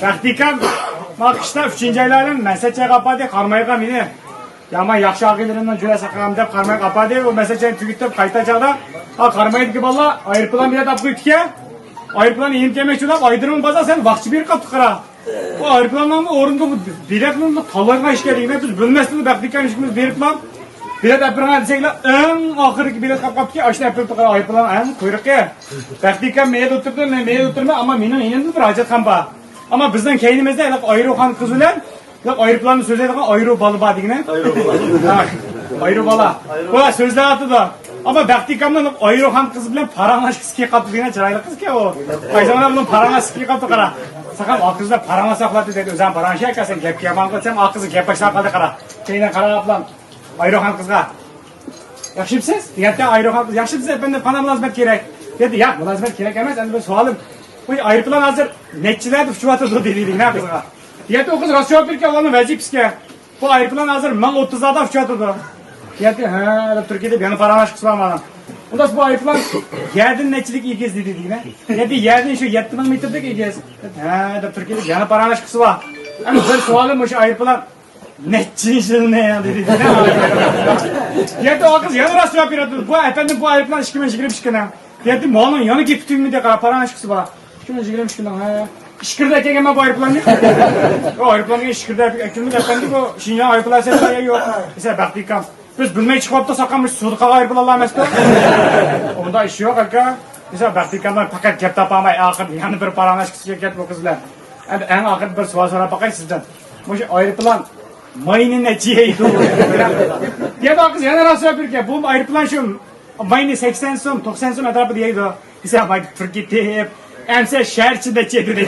Praktikam makışta 3. ayların mesajı kapadı, karmayı kamini. Ama yakşı ağabeylerinden cüre sakam deyip karmayı kapadı, o mesajı tüketip kayıtacağına. Ha karmayı ki valla ayırpılan bile tapı ütke. Ayırpılan iyim kemek çulap, aydırımın baza sen vakçı bir kaptı kara. O ayırpılanın orunda bu biletinin talarına iş geldiğine biz bilmezsiniz praktikam işimiz birikmem. Bilet yapırına desekler en ahırki bilet kapkap ki aşağı yapıp kara ayırpılan en kuyruk ki. Praktikam meyde oturdu, meyde oturma ama benim inim bir hacet kampa. Ama bizden kendimizde ayrı okan kızılar, ayrıplarını söz ederken ayrı balı badigine. Ayrı bala. Bu sözler atı da. Ama praktikamda ayrı okan kız bilen paranlaşkısı ki kaptı yine çıraylı kız ki o. Ay zaman bunun paranlaşkısı ki kaptı kara. Sakın akızda paranla sakladı dedi. O zaman paranlaşkı yakarsan gep yaman kılsam akızı gep başına kaldı kara. Kendine kara ablam. Ayrı okan kızga. Yakışıpsız? Diyetten ayrı okan kız. Yakışıpsız ben de bana mülazmet gerek. Dedi ya mülazmet gerek emez. Ben sualım. Bu ayrıpılan hazır netçiler de şu atı dediydik ne kızga. Diyeti o kız rasyon bir ki olanı vecipske. Bu ayrıpılan hazır mal 30 adam şu atı da. Diyeti Türkiye'de bir yanı paranlaşkısı var bana. Ondan bu ayrıpılan yerdin netçilik iyi kez dediydik ne. Diyeti yerdin şu yettiğini bitirdik iyi kez. Türkiye'de bir yanı paranlaşkısı var. Ama ben sualım o şu ayrıpılan netçi işin ne ya dediydik ne. Diyeti o kız yanı rasyon bir atı. Bu efendim bu ayrıpılan işkime şikine. Diyeti malın yanı gittiğim mi de paranlaşkısı var. Şuna şikine şikine. İşkırda ekegeme bu ayrıplanı. O ayrıplanı işkırda ekegeme efendim o Şinyan ayrıpılan sesler yok. Mesela baktıkam. Biz bilmeyi çıkıp da sakamış suduka ayrıpılanlar mesela. Onda iş yok aga. Mesela baktıkamdan paket kep tapamay akır yani bir paranlaşkısı ket bu kızlar. En akır bir sual sonra bakay sizden. Bu ayrıpılan mayının neciyeydi. Diye de kız yana rasyo bir ki bu ayrıpılan şu mayını 80 som 90 som etrafı diyeydi. Mesela Türkiye'de hep emse şerçi de çedirdi.